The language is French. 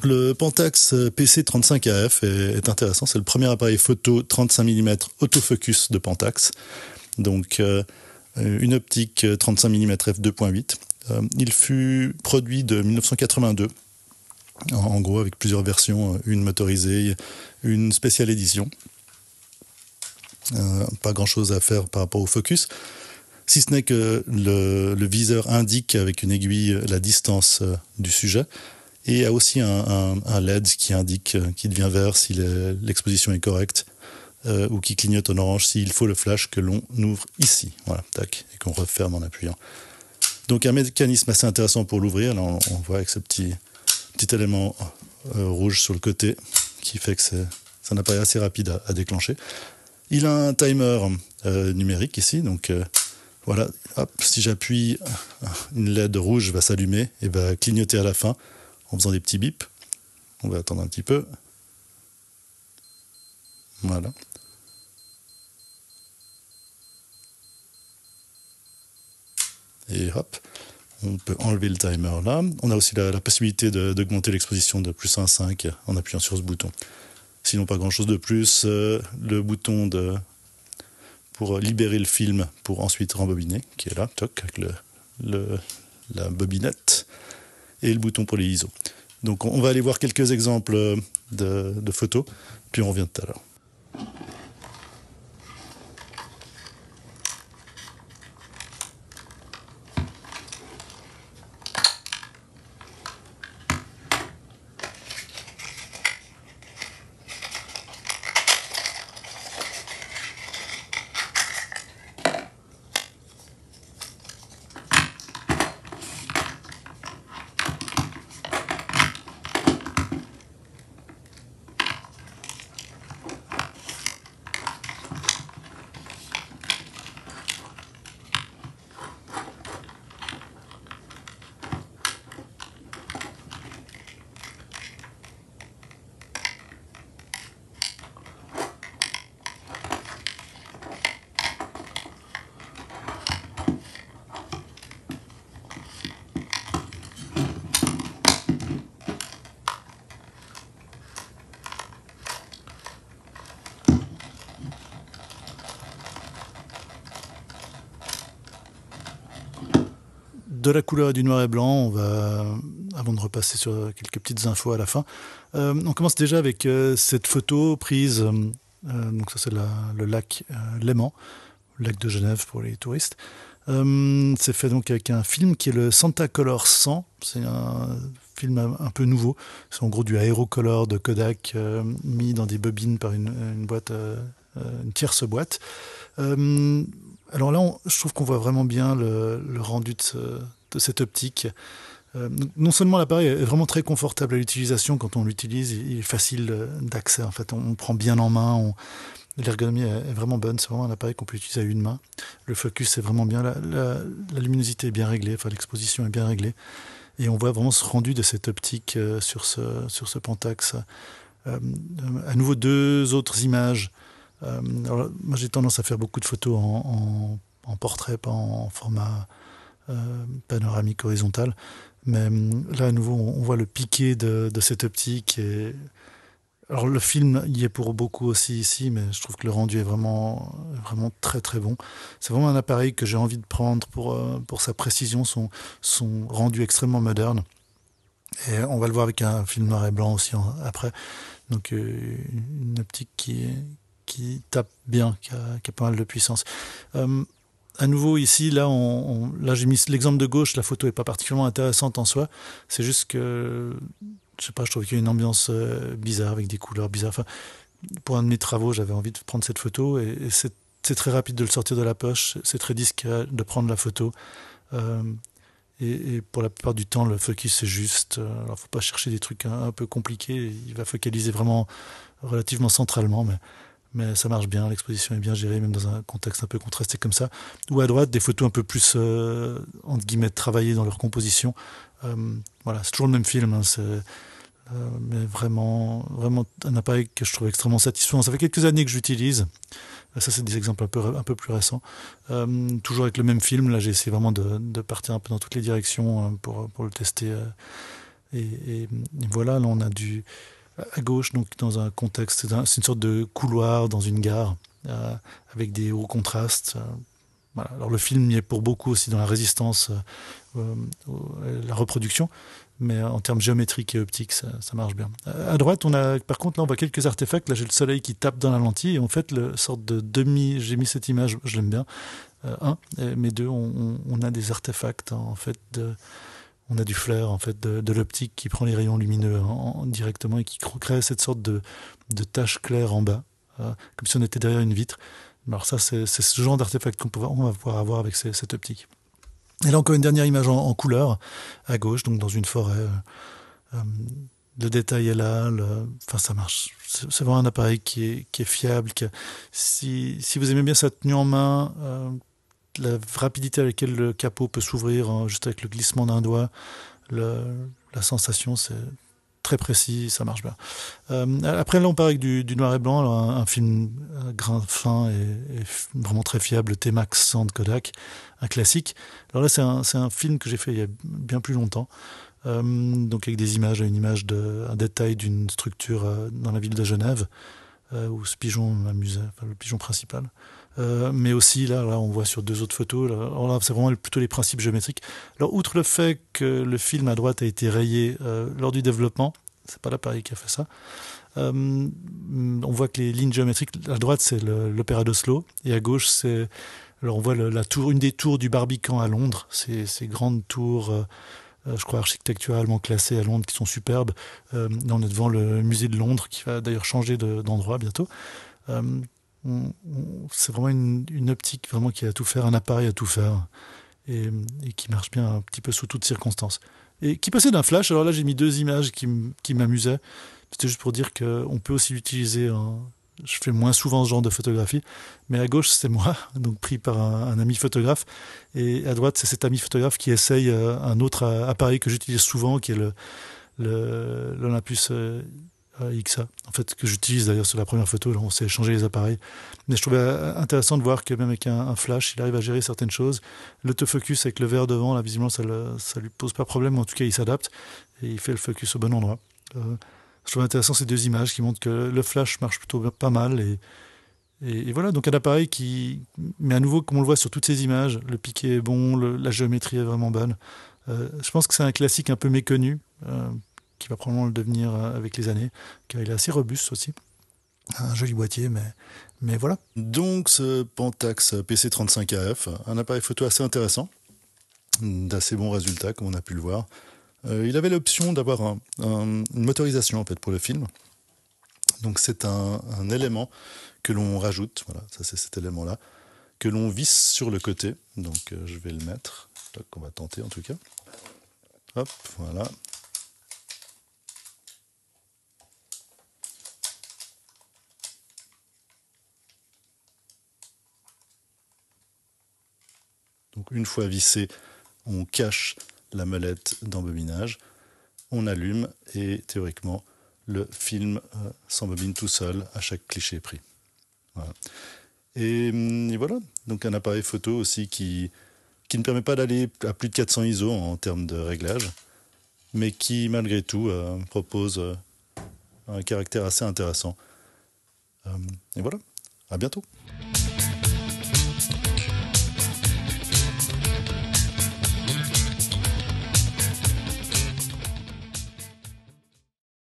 Le Pentax PC35AF est intéressant. C'est le premier appareil photo 35 mm autofocus de Pentax. Donc, une optique 35 mm f2.8. Il fut produit de 1982. En gros, avec plusieurs versions, une motorisée, une spéciale édition. Pas grand-chose à faire par rapport au focus, si ce n'est que le viseur indique avec une aiguille la distance du sujet, et a aussi un LED qui indique, qui devient vert si l'exposition est correcte, ou qui clignote en orange s'il faut le flash que l'on ouvre ici, voilà, tac, et qu'on referme en appuyant. Donc un mécanisme assez intéressant pour l'ouvrir. Là, on voit avec ce petit élément rouge sur le côté qui fait que c'est un appareil assez rapide à déclencher. Il a un timer numérique ici, donc voilà, hop, si j'appuie, une LED rouge va s'allumer et va clignoter à la fin en faisant des petits bips. On va attendre un petit peu. Voilà. Et hop, on peut enlever le timer là. On a aussi la possibilité d'augmenter l'exposition de plus 1,5 en appuyant sur ce bouton. Sinon, pas grand-chose de plus. Le bouton pour libérer le film pour ensuite rembobiner, qui est là, toc, avec la bobinette, et le bouton pour les ISO. Donc on va aller voir quelques exemples de photos, puis on revient tout à l'heure. De la couleur et du noir et blanc, on va, avant de repasser sur quelques petites infos à la fin, on commence déjà avec cette photo prise, donc ça c'est le lac Léman, le lac de Genève pour les touristes. C'est fait donc avec un film qui est le Santa Color 100, c'est un film un peu nouveau, c'est en gros du aérocolor de Kodak mis dans des bobines par une boîte, une tierce boîte. Alors là, je trouve qu'on voit vraiment bien le rendu de cette optique. Non seulement l'appareil est vraiment très confortable à l'utilisation quand on l'utilise, il est facile d'accès. En fait, on prend bien en main, l'ergonomie est vraiment bonne. C'est vraiment un appareil qu'on peut utiliser à une main. Le focus est vraiment bien, la luminosité est bien réglée, enfin l'exposition est bien réglée. Et on voit vraiment ce rendu de cette optique sur ce Pentax. À nouveau, deux autres images. Alors, moi j'ai tendance à faire beaucoup de photos en portrait, pas en format panoramique horizontal, mais là à nouveau on voit le piqué de cette optique. Alors le film y est pour beaucoup aussi ici, mais je trouve que le rendu est vraiment très très bon. C'est vraiment un appareil que j'ai envie de prendre pour sa précision, son rendu extrêmement moderne. Et on va le voir avec un film noir et blanc aussi après. Donc une optique qui tape bien, qui a pas mal de puissance. À nouveau ici, là j'ai mis l'exemple de gauche, la photo est pas particulièrement intéressante en soi, c'est juste que, je sais pas, je trouve qu'il y a une ambiance bizarre, avec des couleurs bizarres. Enfin, pour un de mes travaux, j'avais envie de prendre cette photo, et c'est très rapide de le sortir de la poche, c'est très discret de prendre la photo. Et pour la plupart du temps, le focus est juste. Alors, faut pas chercher des trucs un peu compliqués, il va focaliser vraiment relativement centralement, mais ça marche bien, l'exposition est bien gérée, même dans un contexte un peu contrasté comme ça. Ou à droite, des photos un peu plus, entre guillemets, travaillées dans leur composition. Voilà, c'est toujours le même film, hein, mais vraiment un appareil que je trouve extrêmement satisfaisant. Ça fait quelques années que j'utilise. Ça, c'est des exemples un peu plus récents. Toujours avec le même film. Là, j'ai essayé vraiment de partir un peu dans toutes les directions pour le tester. et voilà, là on a à gauche, donc dans un contexte, c'est une sorte de couloir dans une gare, avec des hauts contrastes. Voilà. Alors le film y est pour beaucoup aussi dans la résistance, euh, la reproduction, mais en termes géométriques et optiques, ça marche bien. À droite, par contre, là, on voit quelques artefacts. Là, j'ai le soleil qui tape dans la lentille, et en fait, le sorte de j'ai mis cette image, je l'aime bien. Mais deux, on a des artefacts, en fait, on a du flair, en fait, de l'optique qui prend les rayons lumineux directement et qui crée cette sorte de tache claire en bas, comme si on était derrière une vitre. Alors ça, c'est ce genre d'artefact on va pouvoir avoir avec cette optique. Et là, encore une dernière image en couleur, à gauche, donc dans une forêt. Le détail est là, enfin ça marche. C'est vraiment un appareil qui est fiable. Si vous aimez bien sa tenue en main, la rapidité avec laquelle le capot peut s'ouvrir, hein, juste avec le glissement d'un doigt, la sensation, c'est très précis, ça marche bien. Après, là, on part avec du noir et blanc, alors un film grain fin et vraiment très fiable, T-Max 100 de Kodak, un classique. Alors là, c'est un film que j'ai fait il y a bien plus longtemps, donc avec des images, un détail d'une structure dans la ville de Genève, où ce pigeon m'amusait, enfin, le pigeon principal. Mais aussi, là, on voit sur deux autres photos, alors là, c'est vraiment plutôt les principes géométriques. Alors, outre le fait que le film à droite a été rayé lors du développement, c'est pas l'appareil qui a fait ça, on voit que les lignes géométriques, à droite, c'est l'Opéra d'Oslo, et à gauche, alors on voit la tour, une des tours du Barbican à Londres, ces grandes tours, je crois architecturalement classées à Londres, qui sont superbes. Là, on est devant le musée de Londres, qui va d'ailleurs changer d'endroit bientôt. Euh, c'est vraiment une optique vraiment qui a à tout faire, un appareil à tout faire, et qui marche bien un petit peu sous toutes circonstances. Et qui possède un flash. Alors là, j'ai mis deux images qui m'amusaient. C'était juste pour dire qu'on peut aussi l'utiliser. Je fais moins souvent ce genre de photographie, mais à gauche, c'est moi, donc pris par un ami photographe, et à droite, c'est cet ami photographe qui essaye un autre appareil que j'utilise souvent, qui est l'Olympus XA, en fait, que j'utilise d'ailleurs sur la première photo. Là, on s'est échangé les appareils. Mais je trouvais intéressant de voir que même avec un flash, il arrive à gérer certaines choses. L'autofocus avec le verre devant, là, visiblement, ça lui pose pas de problème, ou en tout cas, il s'adapte et il fait le focus au bon endroit. Je trouve intéressant ces deux images qui montrent que le flash marche plutôt pas mal. Et voilà, donc un appareil mais à nouveau, comme on le voit sur toutes ces images, le piqué est bon, la géométrie est vraiment bonne. Je pense que c'est un classique un peu méconnu, qui va probablement le devenir avec les années, car il est assez robuste aussi. Un joli boîtier, mais voilà. Donc ce Pentax PC35AF, un appareil photo assez intéressant, d'assez bons résultats comme on a pu le voir. Il avait l'option d'avoir une motorisation en fait pour le film. Donc c'est un élément que l'on rajoute, voilà, ça c'est cet élément-là, que l'on visse sur le côté. Donc je vais le mettre, donc on va tenter en tout cas. Hop, voilà. Donc une fois vissé, on cache la molette d'embobinage, on allume et théoriquement le film s'embobine tout seul à chaque cliché pris. Voilà. Et voilà, donc un appareil photo aussi qui ne permet pas d'aller à plus de 400 ISO en termes de réglage, mais qui malgré tout propose un caractère assez intéressant. Et voilà, à bientôt.